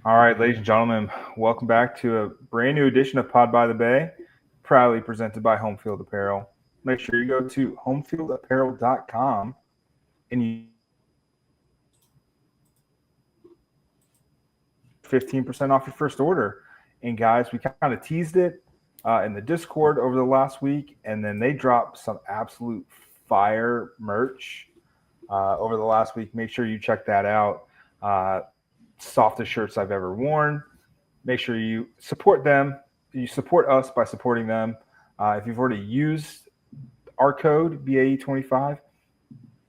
All right, ladies and gentlemen, welcome back to a brand new edition of Pod by the Bay, proudly presented by Homefield Apparel. Make sure you go to homefieldapparel.com and you 15% off your first order. And guys, we kind of teased it in the Discord over the last week, and then they dropped some absolute fire merch over the last week. Make sure you check that out. Softest shirts I've ever worn. Make sure you support them. You support us by supporting them. If you've already used our code BAE25,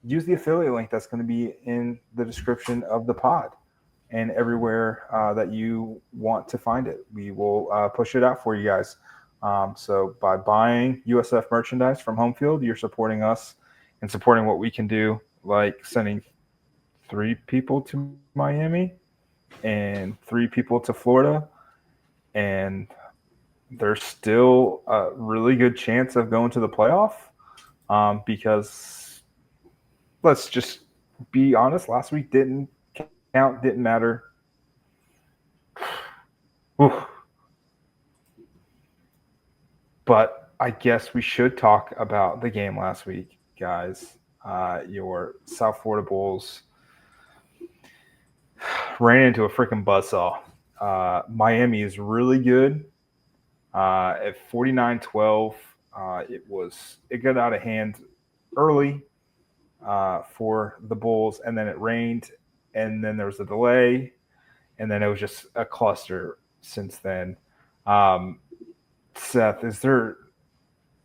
use the affiliate link that's going to be in the description of the pod and everywhere that you want to find it. We will push it out for you guys. So by buying USF merchandise from Homefield, you're supporting us and supporting what we can do, like sending 3 people to Miami and 3 people to Florida. And there's still a really good chance of going to the playoff because let's just be honest, last week didn't count, didn't matter. But I guess we should talk about the game last week, guys. Your South Florida Bulls ran into a freaking buzzsaw. Miami is really good. At 49-12, it got out of hand early for the Bulls, and then it rained, and then there was a delay, and then it was just a cluster since then. Seth, is there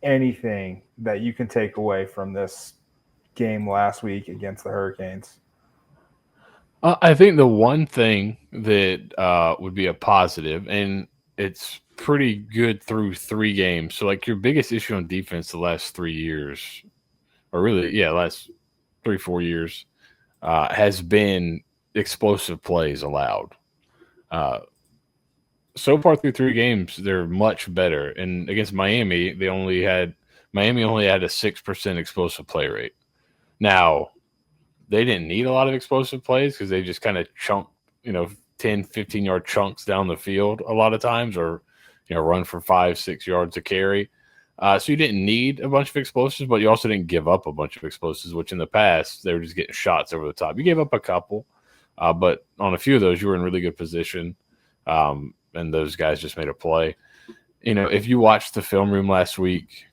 anything that you can take away from this game last week against the Hurricanes? I think the one thing that would be a positive, and it's pretty good through 3 games. So, like, your biggest issue on defense the last 3 years, or really, last 3-4 years, has been explosive plays allowed. So far through 3 games, they're much better. And against Miami, Miami only had a 6% explosive play rate. Now, they didn't need a lot of explosive plays because they just kind of chunk, 10, 15-yard chunks down the field a lot of times, or, run for 5-6 yards to carry. So you didn't need a bunch of explosives, but you also didn't give up a bunch of explosives, which in the past, they were just getting shots over the top. You gave up a couple, but on a few of those, you were in really good position, and those guys just made a play. If you watched the film room last week,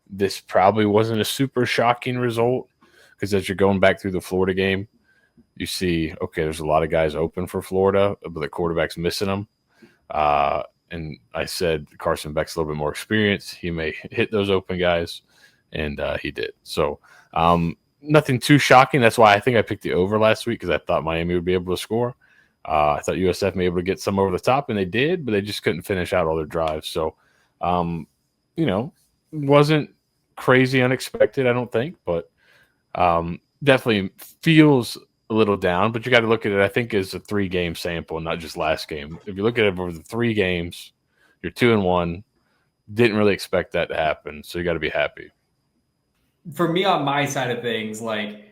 this probably wasn't a super shocking result. Because as you're going back through the Florida game, you see, okay, there's a lot of guys open for Florida, but the quarterback's missing them. And I said Carson Beck's a little bit more experienced. He may hit those open guys, and he did. So nothing too shocking. That's why I think I picked the over last week, because I thought Miami would be able to score. I thought USF may be able to get some over the top, and they did, but they just couldn't finish out all their drives. So, wasn't crazy unexpected, I don't think, but definitely feels a little down, but you got to look at it, I think, as a 3-game sample, not just last game. If you look at it over the 3 games, you're 2-1. Didn't really expect that to happen, so you got to be happy. For me, on my side of things, like,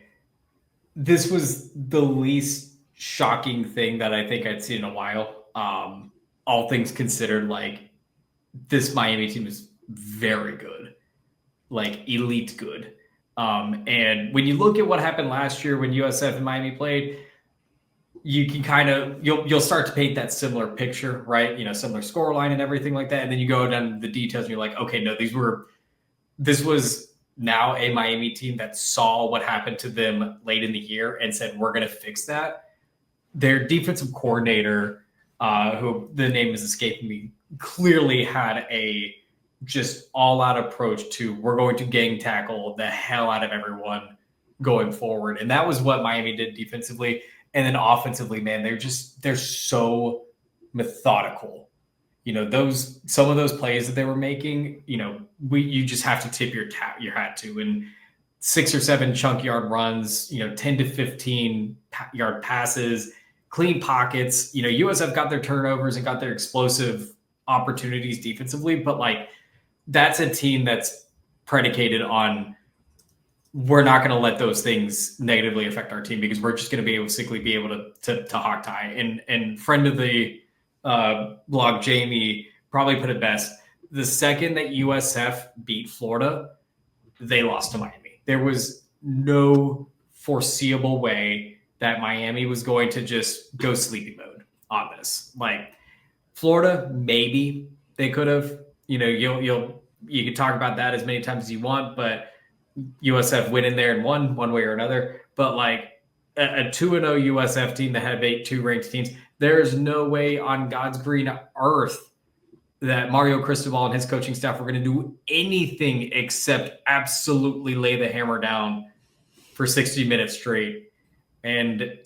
this was the least shocking thing that I think I'd seen in a while. All things considered, like, this Miami team is very good, like elite good. And when you look at what happened last year when USF and Miami played, you can kind of you'll start to paint that similar picture, right? Similar scoreline and everything like that. And then you go down the details and you're like, okay, no, this was now a Miami team that saw what happened to them late in the year and said, we're going to fix that. Their defensive coordinator, who the name is escaping me, clearly had a just all-out approach to, we're going to gang tackle the hell out of everyone going forward. And that was what Miami did defensively. And then offensively, man, they're so methodical. Some of those plays that they were making, you just have to tip your hat to. And 6 or 7 chunk yard runs, 10 to 15 yard passes, clean pockets. USF got their turnovers and got their explosive opportunities defensively, but like, that's a team that's predicated on we're not going to let those things negatively affect our team because we're just going to be able to hawk tie. And friend of the blog, Jamie, probably put it best. The second that USF beat Florida, they lost to Miami. There was no foreseeable way that Miami was going to just go sleepy mode on this. Like Florida, maybe they could have. You know, you can talk about that as many times as you want, but USF went in there and won one way or another. But like a 2-0 USF team that had beat 2 ranked teams, there's no way on God's green earth that Mario Cristobal and his coaching staff were going to do anything except absolutely lay the hammer down for 60 minutes straight. And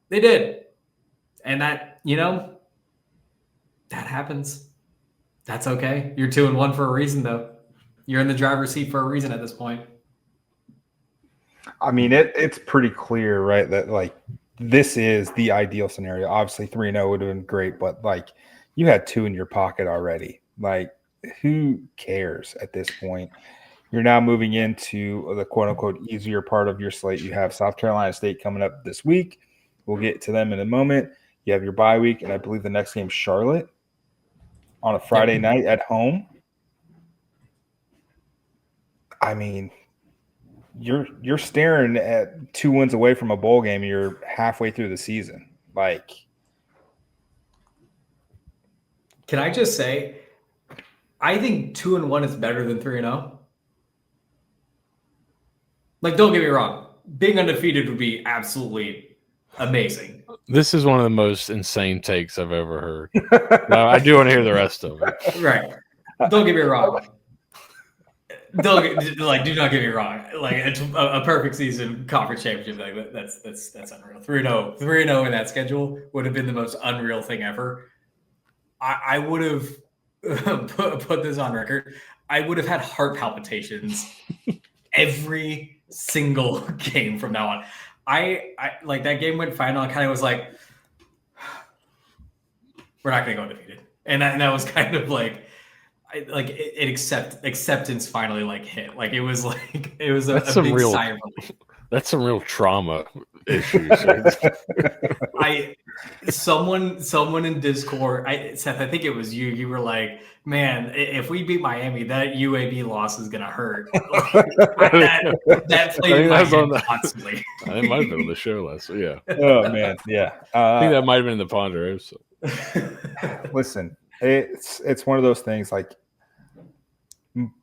they did. And that, you know, that happens. That's okay. You're 2-1 for a reason, though. You're in the driver's seat for a reason at this point. I mean, it's pretty clear, right, that like this is the ideal scenario. Obviously, 3-0 would have been great, but like you had 2 in your pocket already. Like, who cares at this point? You're now moving into the quote unquote easier part of your slate. You have South Carolina State coming up this week. We'll get to them in a moment. You have your bye week, and I believe the next game, Charlotte, on a Friday night at home. I mean, you're staring at 2 wins away from a bowl game. And you're halfway through the season. Like, can I just say, I think 2-1 is better than 3-0. Like, don't get me wrong, being undefeated would be absolutely amazing. This is one of the most insane takes I've ever heard. No, I do want to hear the rest of it. Right. Don't get me wrong. Do not get me wrong. Like a perfect season conference championship, like that's unreal. 3-0 in that schedule would have been the most unreal thing ever. I would have put this on record. I would have had heart palpitations every single game from now on. I like that game went final. I kind of was like, we're not going to go undefeated, and that was kind of like. Acceptance finally like hit. Like it was a big sigh of relief. That's some real trauma issues. Someone in Discord, Seth, I think it was you. You were like, "Man, if we beat Miami, that UAB loss is gonna hurt." that played in my head constantly. I might have been on the show last week. Yeah. Oh man, yeah. I think that might have been the Ponderosa. Listen, it's one of those things like.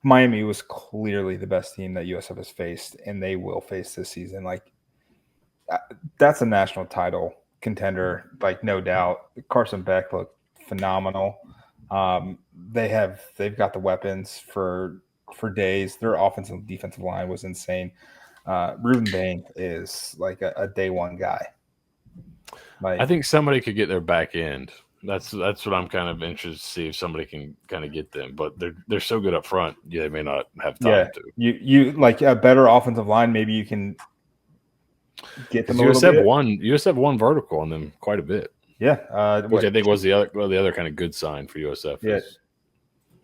Miami was clearly the best team that USF has faced, and they will face this season. Like, that's a national title contender, like no doubt. Carson Beck looked phenomenal. They've got the weapons for days. Their offensive and defensive line was insane. Ruben Bain is like a day one guy. Like, I think somebody could get their back end. That's what I'm kind of interested to see if somebody can kind of get them, but they're so good up front. Yeah, they may not have time to. You like a better offensive line. Maybe you can get them. USF won vertical on them quite a bit. Yeah, which I think was the other kind of good sign for USF. Yeah,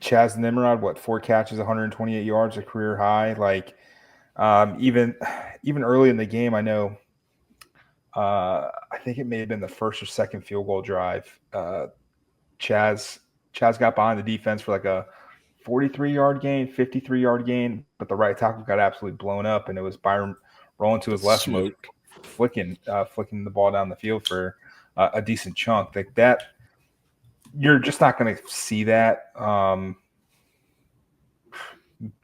Chaz Nimrod, 4 catches, 128 yards, a career high. Like even early in the game, I know. I think it may have been the first or second field goal drive. Chaz got behind the defense for like a 43-yard gain, 53-yard gain, but the right tackle got absolutely blown up, and it was Byron rolling to his left, smoke, flicking the ball down the field for a decent chunk. Like that, you're just not going to see that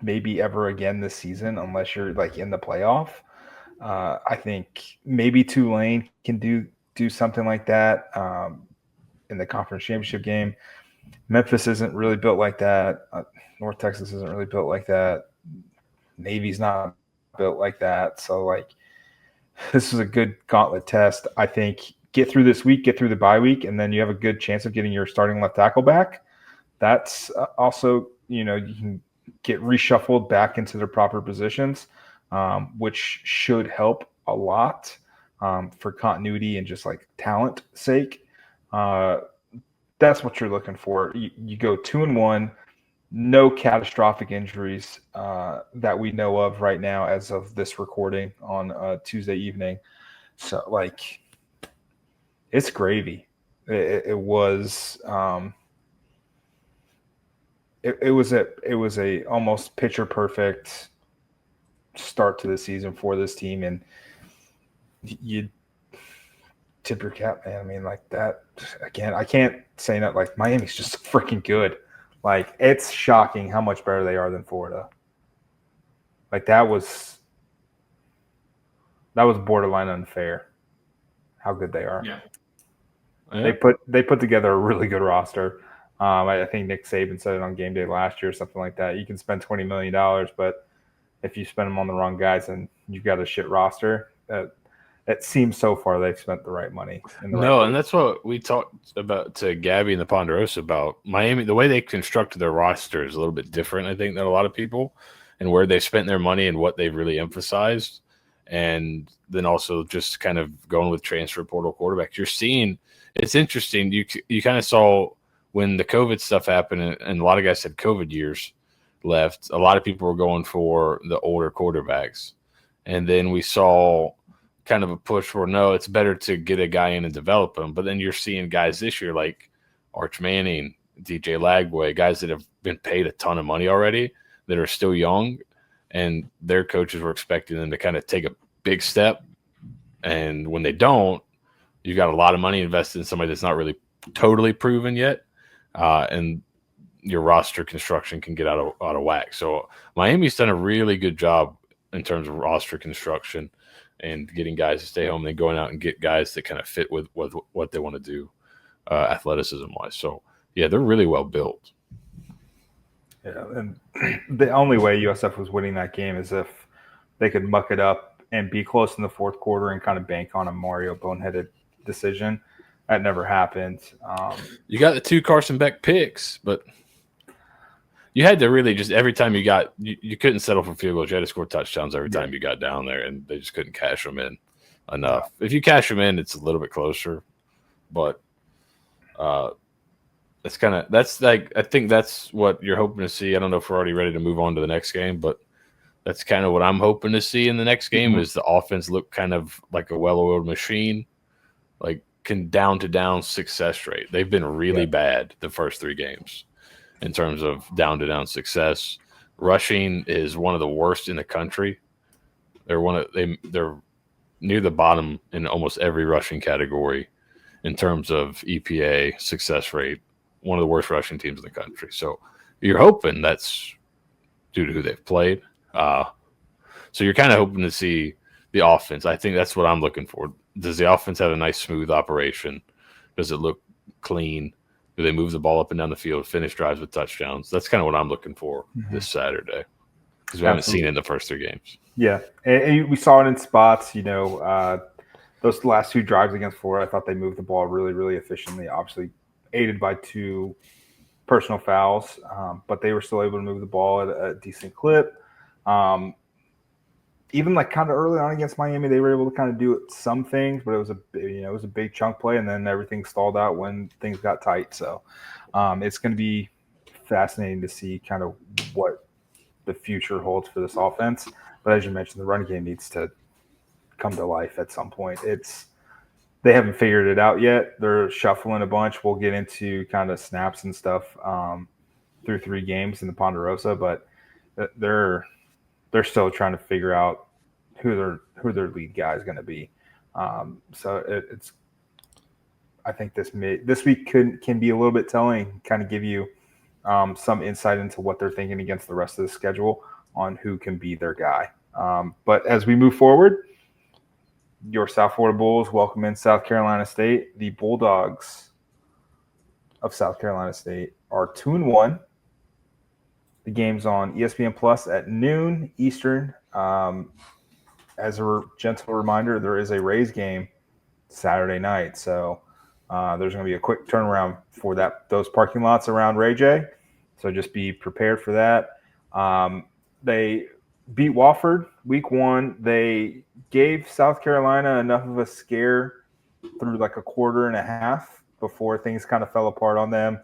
maybe ever again this season unless you're like in the playoff. I think maybe Tulane can do something like that in the conference championship game. Memphis isn't really built like that. North Texas isn't really built like that. Navy's not built like that. So, like, this is a good gauntlet test. I think get through this week, get through the bye week, and then you have a good chance of getting your starting left tackle back. That's also, you can get reshuffled back into their proper positions. Which should help a lot for continuity and just like talent sake. That's what you're looking for. You go 2-1. no catastrophic injuries that we know of right now as of this recording on Tuesday evening. So, like, it's gravy. It was it was a almost picture perfect start to the season for this team, and you tip your cap, man. I mean, like that again. I can't say that. Like, Miami's just freaking good. Like, it's shocking how much better they are than Florida. Like, that was borderline unfair how good they are. Yeah. They put together a really good roster. I think Nick Saban said it on game day last year, something like that. You can spend $20 million, but if you spend them on the wrong guys and you've got a shit roster, it seems so far they've spent the right money. And that's what we talked about to Gabby and the Ponderosa about Miami. The way they constructed their roster is a little bit different, I think, than a lot of people, and where they spent their money and what they've really emphasized. And then also just kind of going with transfer portal quarterbacks. You're seeing it's interesting. You kind of saw when the COVID stuff happened, and a lot of guys had COVID years left. A lot of people were going for the older quarterbacks, and then we saw kind of a push for no, it's better to get a guy in and develop him. But then you're seeing guys this year like Arch Manning, DJ Lagway, guys that have been paid a ton of money already that are still young, and their coaches were expecting them to kind of take a big step. And when they don't, you got a lot of money invested in somebody that's not really totally proven yet. And your roster construction can get out of whack. So Miami's done a really good job in terms of roster construction and getting guys to stay home, and then going out and get guys that kind of fit with what they want to do athleticism-wise. So, yeah, they're really well built. Yeah, and the only way USF was winning that game is if they could muck it up and be close in the fourth quarter and kind of bank on a Mario boneheaded decision. That never happened. You got the 2 Carson Beck picks, but you had to really just every time you couldn't settle for field goals. You had to score touchdowns every time you got down there, and they just couldn't cash them in enough. If you cash them in, it's a little bit closer, but I think that's what you're hoping to see. I don't know if we're already ready to move on to the next game, but that's kind of what I'm hoping to see in the next game is the offense look kind of like a well-oiled machine, like down to down success rate. They've been really bad the first 3 games in terms of down-to-down success. Rushing is one of the worst in the country. They're near the bottom in almost every rushing category in terms of EPA success rate. One of the worst rushing teams in the country. So you're hoping that's due to who they've played. So you're kind of hoping to see the offense. I think that's what I'm looking for. Does the offense have a nice, smooth operation? Does it look clean? Do they move the ball up and down the field, finish drives with touchdowns? That's kind of what I'm looking for this Saturday because we haven't seen it in the first 3 games. Yeah, and we saw it in spots. Those last 2 drives against Florida, I thought they moved the ball really, really efficiently, obviously aided by 2 personal fouls, but they were still able to move the ball at a decent clip. Even like kind of early on against Miami, they were able to kind of do some things, but it was a big chunk play, and then everything stalled out when things got tight. So it's going to be fascinating to see kind of what the future holds for this offense. But as you mentioned, the run game needs to come to life at some point. They haven't figured it out yet. They're shuffling a bunch. We'll get into kind of snaps and stuff through 3 games in the Ponderosa, but they're still trying to figure out who their lead guy is going to be. So I think this week can be a little bit telling, kind of give you some insight into what they're thinking against the rest of the schedule on who can be their guy. But as we move forward, your South Florida Bulls welcome in South Carolina State. The Bulldogs of South Carolina State are 2-1. The game's on ESPN Plus at noon Eastern. As a gentle reminder, there is a Rays game Saturday night, so there's going to be a quick turnaround for those parking lots around Ray J. So just be prepared for that. They beat Wofford week 1. They gave South Carolina enough of a scare through like a quarter and a half before things kind of fell apart on them.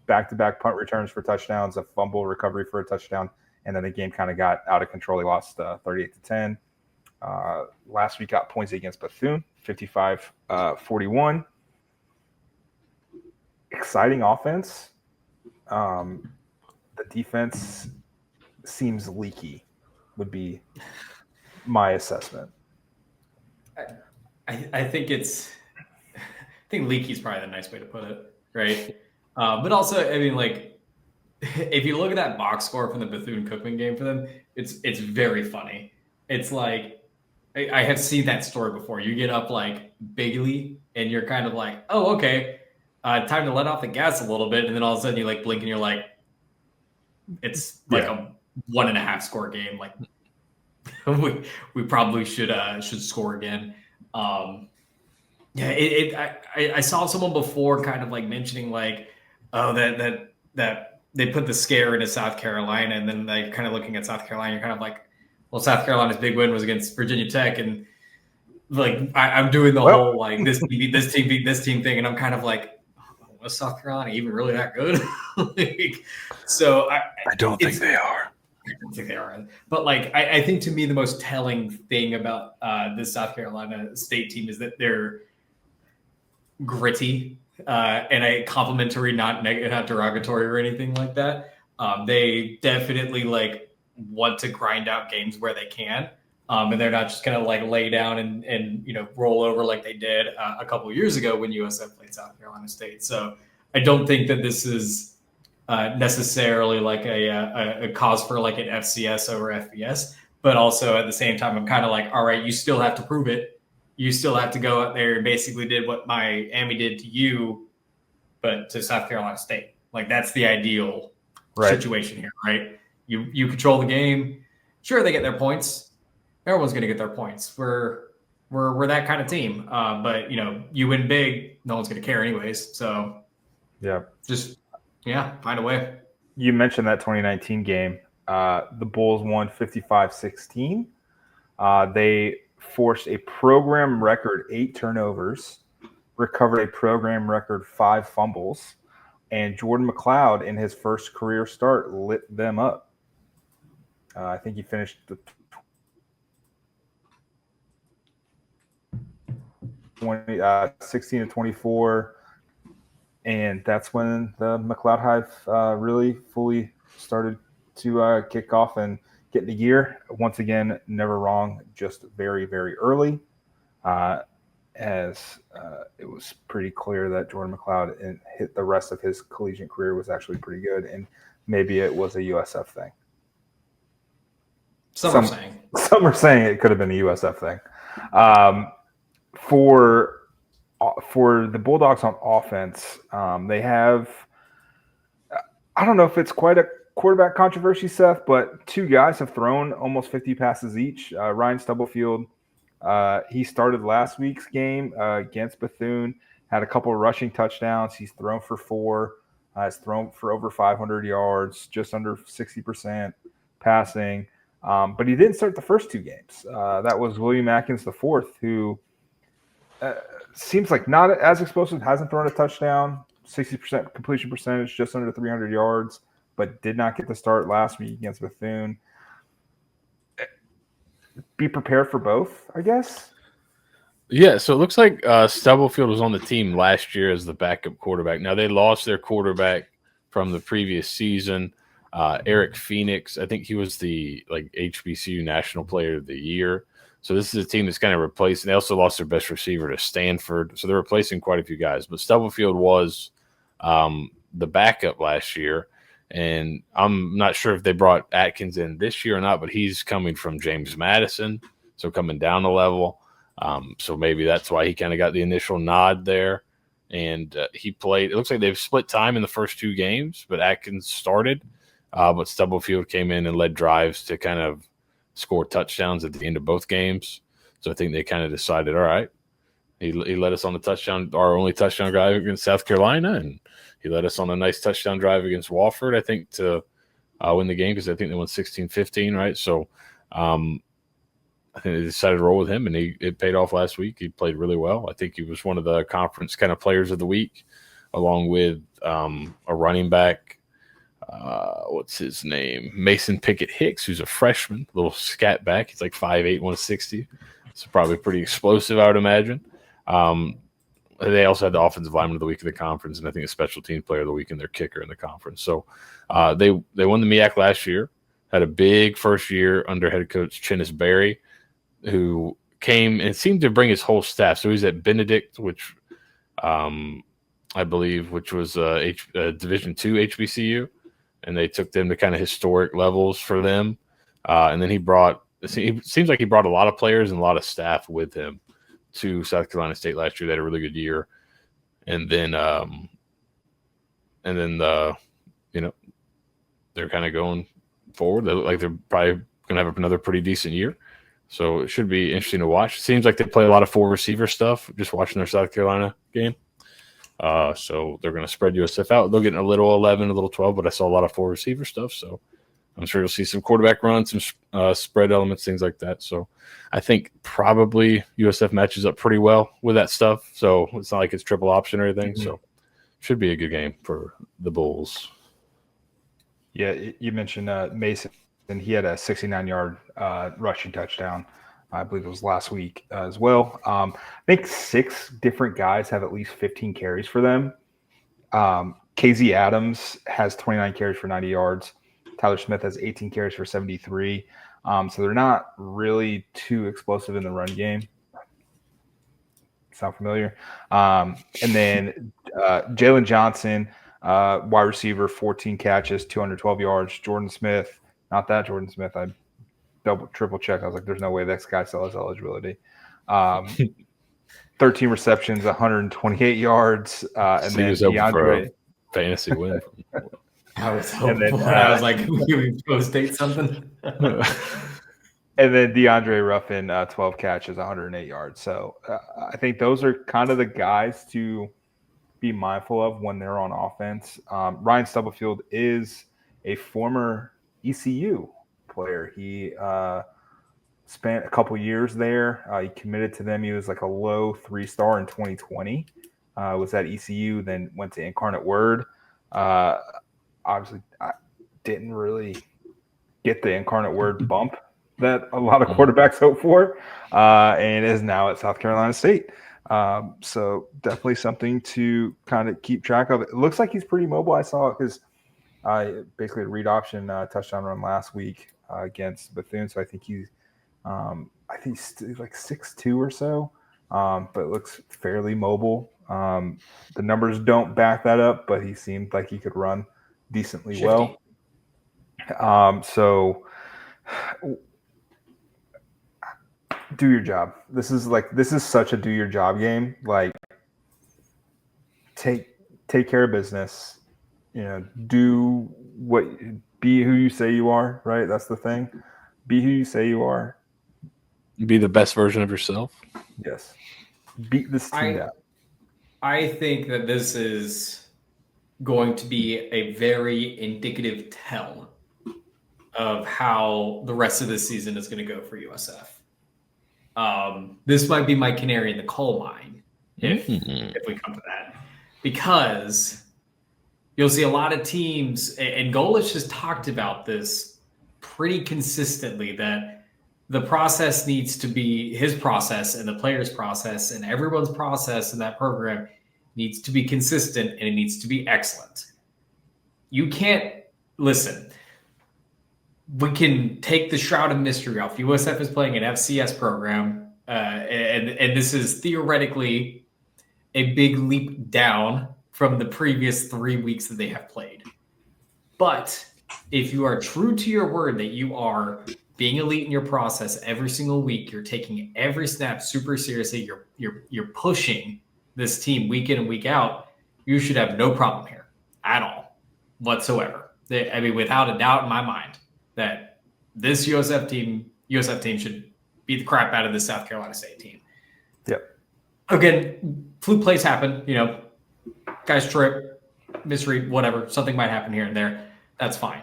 back-to-back punt returns for touchdowns, a fumble recovery for a touchdown, and then the game kind of got out of control. He lost 38-10. Last week got points against Bethune, 55-41. Exciting offense. The defense seems leaky, would be my assessment. I think leaky is probably the nice way to put it, right? But also, I mean, like, if you look at that box score from the Bethune-Cookman game for them, it's very funny. It's like, I have seen that story before. You get up like bigly, and you're kind of like, oh, okay, time to let off the gas a little bit, and then all of a sudden you like blink, and you're like, it's like a 1.5 score game. Like, we probably should score again. I saw someone before kind of like mentioning like, oh, that they put the scare into South Carolina, and then they kind of looking at South Carolina, you're kind of like, well, South Carolina's big win was against Virginia Tech, and like I'm doing the whole like this team beat this team thing, and I'm kind of like, was South Carolina even really that good? Like, so I don't think they are. I don't think they are. But like I think to me the most telling thing about this South Carolina State team is that they're gritty and a complimentary, not derogatory or anything like that. They definitely like want to grind out games where they can. And they're not just going to like lay down and roll over like they did a couple of years ago when USF played South Carolina State. So I don't think that this is necessarily like a cause for like an FCS over FBS, but also at the same time, I'm kind of like, all right, you still have to prove it. You still have to go out there and basically did what Miami did to you, but to South Carolina State. Like that's the ideal situation here, right? You control the game. Sure, they get their points. Everyone's going to get their points. We're that kind of team. But you win big, no one's going to care anyways. So just find a way. You mentioned that 2019 game. The Bulls won 55-16. They forced a program record 8 turnovers, recovered a program record 5 fumbles, and Jordan McLeod in his first career start lit them up. I think he finished the 16-24, and that's when the McLeod Hive really fully started to kick off and get into gear. Once again, never wrong, just very, very early, as it was pretty clear that Jordan McLeod hit the rest of his collegiate career was actually pretty good, and maybe it was a USF thing. Some are saying it could have been a USF thing. For the Bulldogs on offense, they have, I don't know if it's quite a quarterback controversy, Seth, but 2 guys have thrown almost 50 passes each. Ryan Stubblefield, he started last week's game against Bethune, had a couple of rushing touchdowns. He's thrown for 4. He's thrown for over 500 yards, just under 60% passing. But he didn't start the first 2 games. That was William Atkins the fourth, who seems like not as explosive, hasn't thrown a touchdown, 60% completion percentage, just under 300 yards, but did not get the start last week against Bethune. Be prepared for both, I guess. Yeah, so it looks like Stubblefield was on the team last year as the backup quarterback. Now, they lost their quarterback from the previous season. Eric Phoenix, I think he was the HBCU National Player of the Year. So this is a team that's kind of replacing. They also lost their best receiver to Stanford, so they're replacing quite a few guys. But Stubblefield was the backup last year, and I'm not sure if they brought Atkins in this year or not. But he's coming from James Madison, so coming down a level. So maybe that's why he kind of got the initial nod there. And he played. It looks like they've split time in the first 2 games, but Atkins started. But Stubblefield came in and led drives to kind of score touchdowns at the end of both games. So I think they kind of decided, all right, he led us on the touchdown, our only touchdown drive against South Carolina, and he led us on a nice touchdown drive against Wofford, I think, to win the game because I think they won 16-15, right? So I think they decided to roll with him, and it paid off last week. He played really well. I think he was one of the conference kind of players of the week along with a running back. What's his name? Mason Pickett Hicks, who's a freshman, little scat back. He's like 5'8", 160. So probably pretty explosive, I would imagine. They also had the offensive lineman of the week in the conference, and I think a special team player of the week and their kicker in the conference. So they won the MEAC last year, had a big first year under head coach Chinnis Berry, who came and seemed to bring his whole staff. So he's at Benedict, which I believe, which was Division II HBCU, and they took them to kind of historic levels for them. And then it seems like he brought a lot of players and a lot of staff with him to South Carolina State last year. They had a really good year. And then they're kind of going forward. They look like they're probably going to have another pretty decent year. So it should be interesting to watch. It seems like they play a lot of full receiver stuff, just watching their South Carolina game. So they're going to spread USF out. They'll get a little 11, a little 12, but I saw a lot of full receiver stuff. So I'm sure you'll see some quarterback runs, some spread elements, things like that. So I think probably USF matches up pretty well with that stuff. So it's not like it's triple option or anything. Mm-hmm. So should be a good game for the Bulls. Yeah, you mentioned Mason, and he had a 69-yard rushing touchdown. I believe it was last week as well. I think 6 different guys have at least 15 carries for them. KZ Adams has 29 carries for 90 yards. Tyler Smith has 18 carries for 73. So they're not really too explosive in the run game. Sound familiar? And then Jalen Johnson, wide receiver, 14 catches, 212 yards. Jordan Smith, not that Jordan Smith. I triple check. I was like, there's no way this guy still has eligibility. 13 receptions, 128 yards. And then DeAndre. Fantasy win. I was hoping I was like, can we post date something? And then DeAndre Ruffin, 12 catches, 108 yards. So I think those are kind of the guys to be mindful of when they're on offense. Ryan Stubblefield is a former ECU player. He spent a couple years there. He committed to them. He was like a low 3-star in 2020. Was at ECU, then went to Incarnate Word. Obviously, I didn't really get the Incarnate Word bump that a lot of quarterbacks hope for, and is now at South Carolina State. So definitely something to kind of keep track of. It looks like he's pretty mobile. I saw his basically a read option touchdown run last week against Bethune. So I think he's like 6'2" or so, but looks fairly mobile. The numbers don't back that up, but he seemed like he could run decently well. So do your job. This is such a do your job game. Like take care of business, be who you say you are, right? That's the thing. Be who you say you are. Be the best version of yourself. Yes. Beat this team out. I think that this is going to be a very indicative tell of how the rest of the season is going to go for USF. This might be my canary in the coal mine if we come to that, because you'll see a lot of teams, and Golish has talked about this pretty consistently, that the process needs to be his process and the player's process and everyone's process in that program needs to be consistent and it needs to be excellent. You can't listen. We can take the shroud of mystery off. USF is playing an FCS program, and this is theoretically a big leap down from the previous 3 weeks that they have played. But if you are true to your word that you are being elite in your process every single week, you're taking every snap super seriously, you're pushing this team week in and week out, you should have no problem here at all whatsoever. I mean, without a doubt in my mind, that this USF team should beat the crap out of the South Carolina State team. Yep. Again, fluke plays happen. Guys trip, misread, whatever. Something might happen here and there. That's fine.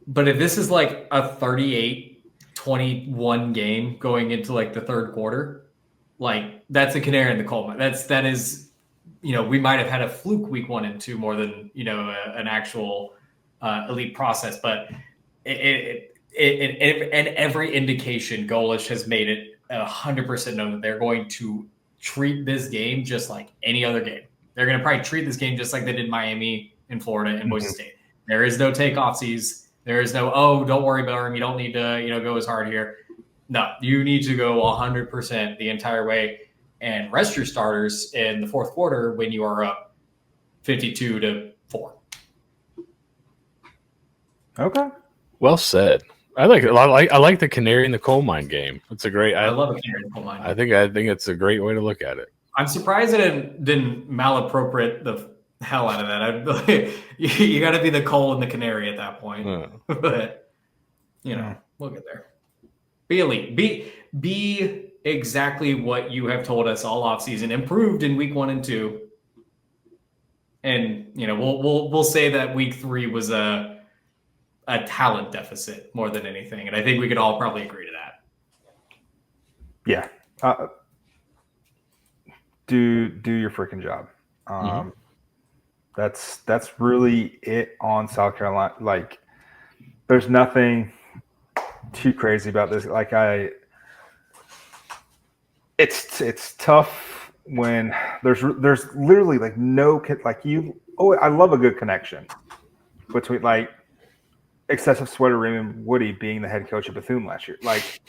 But if this is like a 38-21 game going into like the third quarter, like that's a canary in the coal mine. That is we might have had a fluke week 1 and 2 more than an actual elite process, but and every indication, Golish has made it 100% known that they're going to treat this game just like any other game. They're going to probably treat this game just like they did Miami and Florida and Boise State. There is no takeoffsies. There is no, don't worry about him. You don't need to, go as hard here. No, you need to go 100% the entire way and rest your starters in the fourth quarter when you are up 52-4. Okay. Well said. I like the canary in the coal mine game. It's a great. I love the canary in the coal mine. I think it's a great way to look at it. I'm surprised it didn't malappropriate the hell out of that. You got to be the coal and the canary at that point. But we'll get there. Be elite. Be exactly what you have told us all offseason. Improved in week 1 and 2, and we'll say that week 3 was a talent deficit more than anything, and I think we could all probably agree to that. Yeah. Do your freaking job. That's really it on South Carolina. Like, there's nothing too crazy about this. Like, it's tough when there's literally like no I love a good connection between like excessive sweater Raymond Woody being the head coach of Bethune last year. Like,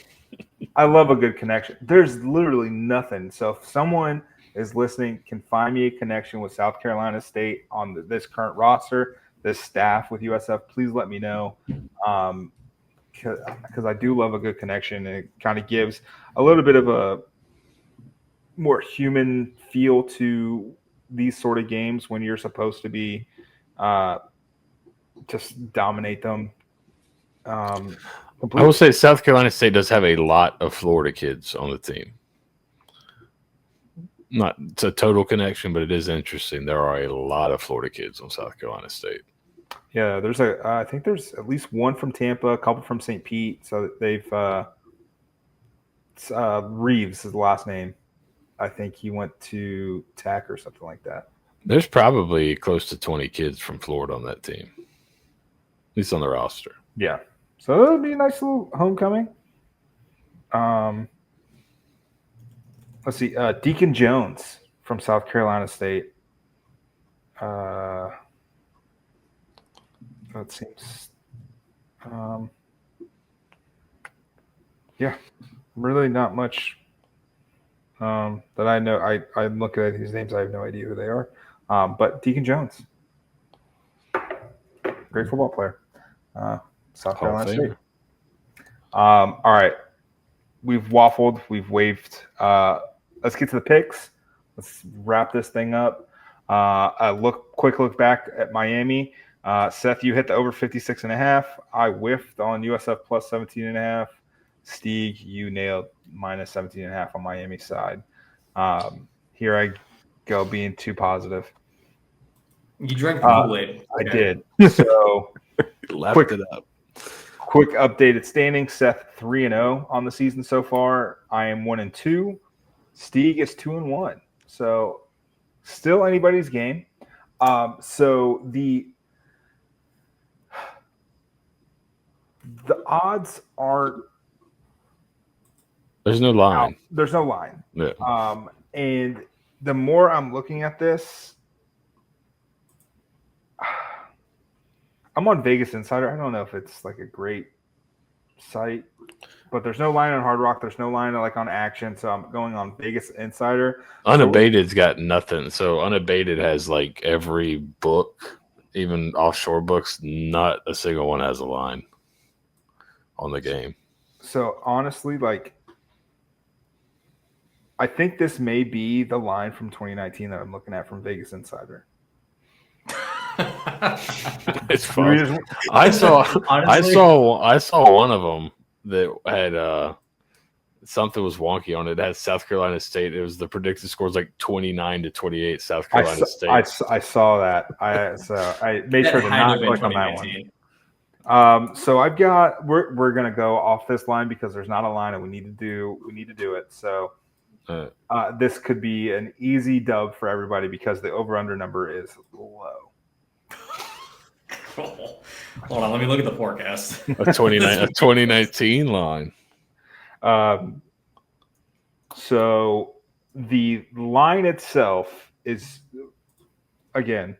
I love a good connection. There's literally nothing. So if someone is listening, can find me a connection with South Carolina State on this current roster, this staff with USF, please let me know. Because I do love a good connection, and it kind of gives a little bit of a more human feel to these sort of games when you're supposed to be just dominate them. I will say South Carolina State does have a lot of Florida kids on the team. Not it's a total connection, but it is interesting. There are a lot of Florida kids on South Carolina State. Yeah, there's I think there's at least one from Tampa, a couple from St. Pete. So they've Reeves is the last name. I think he went to Tech or something like that. There's probably close to 20 kids from Florida on that team, at least on the roster. Yeah, so it'll be a nice little homecoming. Let's see, Deacon Jones from South Carolina State. That seems, yeah, really not much that I know. I'm looking at these names. I have no idea who they are. But Deacon Jones, great football player, South Carolina State. All right, we've waffled, we've waved. Let's get to the picks. Let's wrap this thing up. Quick look back at Miami. Seth, you hit the over 56.5. I whiffed on USF plus 17.5. Steeg, you nailed minus 17.5 on Miami's side. Here I go, being too positive. You drank the Kool-Aid. I did. So Lapped it up. Quick updated standing. Seth 3-0 on the season so far. I am 1-2. Steeg is 2-1. So still anybody's game. So the odds aren't. There's no line. There's no line. Yeah. And the more I'm looking at this, I'm on Vegas Insider. I don't know if it's like a great site, but there's no line on Hard Rock. There's no line like on Action. So I'm going on Vegas Insider. Unabated's got nothing. So Unabated has like every book, even offshore books. Not a single one has a line on the game. So honestly, like, I think this may be the line from 2019 that I'm looking at from Vegas Insider. It's fun. I saw one of them that had something was wonky on it. It had South Carolina State. It was the predicted scores like 29-28 South Carolina State. I saw that. I made sure to not click on that one. So I've got we're gonna go off this line because there's not a line and we need to do it. So This could be an easy dub for everybody because the over-under number is low. Hold on, let me look at the forecast. A 2019 line. So the line itself is, again,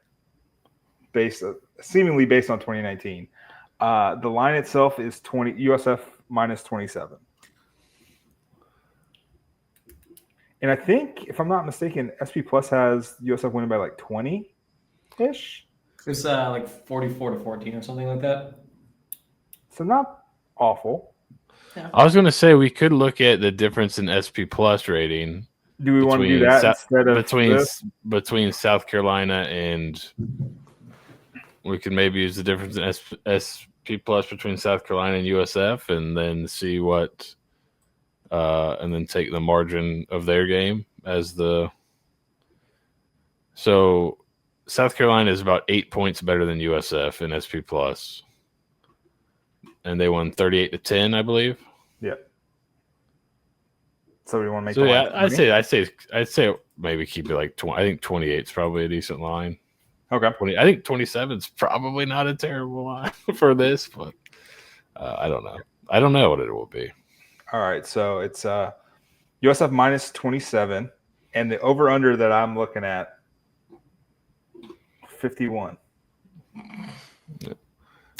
seemingly based on 2019. The line itself is USF minus 27. And I think, if I'm not mistaken, SP Plus has USF winning by like 20-ish. It's like 44-14 or something like that. So not awful. Yeah. I was going to say we could look at the difference in SP Plus rating. Do we want to do that instead of between South Carolina and we could maybe use the difference in SP Plus between South Carolina and USF and then see what and then take the margin of their game as the so South Carolina is about 8 points better than USF in SP Plus. And they won 38-10, I believe. Yeah. So we want to make so yeah, I'd say maybe keep it like 20. I think 28 is probably a decent line. Okay. 20, I think 27 is probably not a terrible line for this, but I don't know. I don't know what it will be. All right, so it's USF minus 27, and the over/under that I'm looking at 51.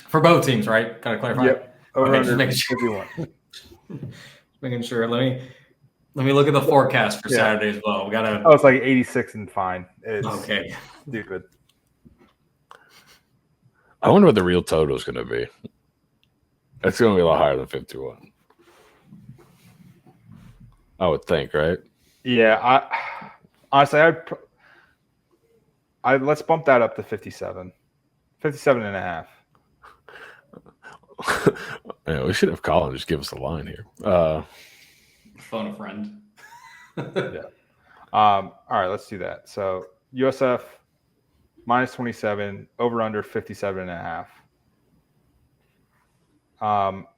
For both teams, right? Gotta clarify. Yep. Over/under okay, 51. Making sure. Let me look at the forecast for Saturday as well. We gotta. Oh, it's like 86 and fine. It's okay. Stupid. I wonder what the real total is going to be. It's going to be a lot higher than 51. I would think, right? Yeah, honestly, let's bump that up to 57. 57 and a half. Yeah, we should have Colin just give us a line here. Phone a friend. Yeah. All right, let's do that. So USF minus 27, over under 57 and a half.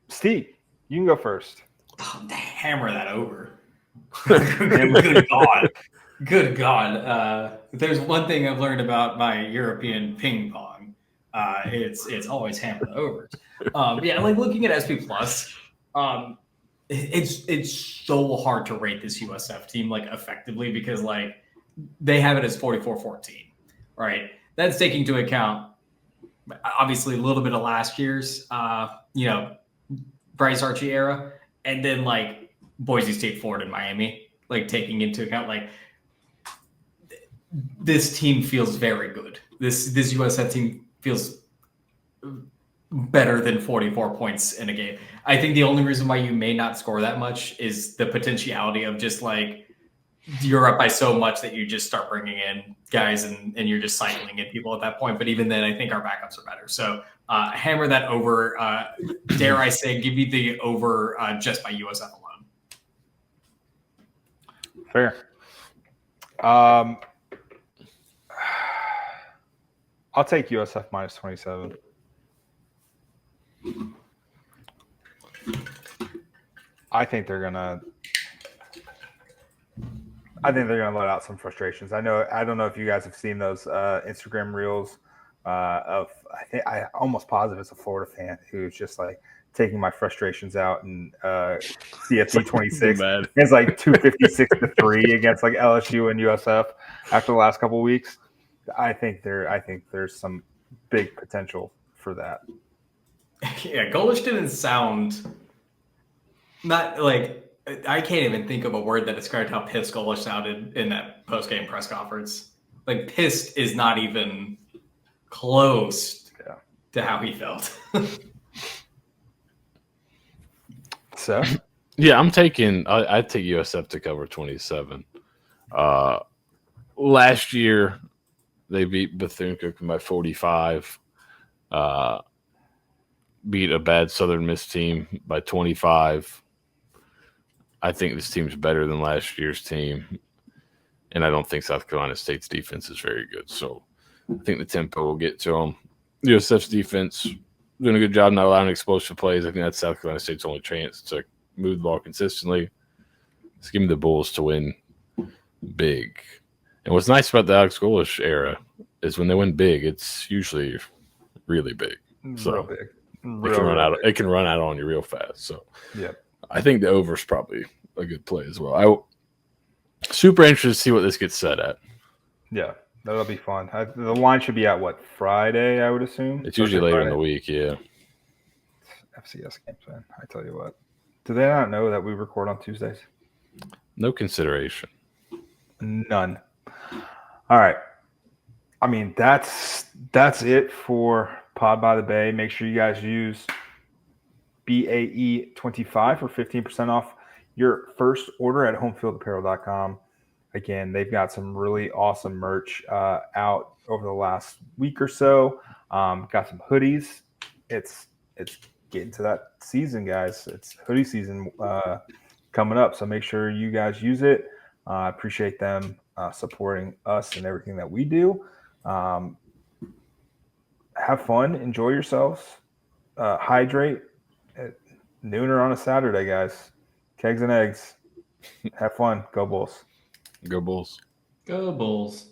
Steeg, you can go first. Oh, hammer that over. Good God. Good God. There's one thing I've learned about my European ping pong. It's always hammer the overs. Yeah, like looking at SP Plus, it's so hard to rate this USF team like effectively because like they have it as 44-14, right? That's taking into account obviously a little bit of last year's Bryce Archie era, and then like Boise State, Florida, and Miami, like taking into account like this team feels very good. This USF team feels better than 44 points in a game. I think the only reason why you may not score that much is the potentiality of just like you're up by so much that you just start bringing in guys and you're just cycling in people at that point. But even then, I think our backups are better. So hammer that over. Dare I say, give me the over just by USF alone. Fair. I'll take USF minus 27. I think they're gonna let out some frustrations. I don't know if you guys have seen those Instagram reels of I almost positive it's a Florida fan who's just like taking my frustrations out and CFP 26. It's like 256-3 against like LSU and USF after the last couple of weeks. I think there's some big potential for that. Yeah, Golish didn't sound not like I can't even think of a word that described how pissed Golish sounded in that post-game press conference. Like pissed is not even close to how he felt. So yeah, I'd take USF to cover 27. Last year they beat Bethune-Cookman by 45. Beat a bad Southern Miss team by 25. I think this team's better than last year's team, and I don't think South Carolina State's defense is very good. So I think the tempo will get to them. USF's defense doing a good job not allowing explosive plays. I think that's South Carolina State's only chance to move the ball consistently. Let's give me the Bulls to win big. And what's nice about the Alex Golesh era is when they win big, it's usually really big. So Real big. It can run out. It can run out on you real fast. So yeah, I think the over is probably a good play as well. Super interested to see what this gets set at. Yeah, that'll be fun. The line should be at what, Friday? I would assume It's usually later in the week. Yeah. FCS games, man. I tell you what. Do they not know that we record on Tuesdays? No consideration. None. All right. I mean, that's it for Pod by the Bay. Make sure you guys use BAE25 for 15% off your first order at homefieldapparel.com. Again, they've got some really awesome merch out over the last week or so. Got some hoodies. It's getting to that season, guys. It's hoodie season coming up, so make sure you guys use it. I appreciate them supporting us and everything that we do. Have fun, enjoy yourselves, hydrate at nooner on a Saturday, guys. Kegs and eggs. Have fun. Go Bulls. Go Bulls. Go Bulls.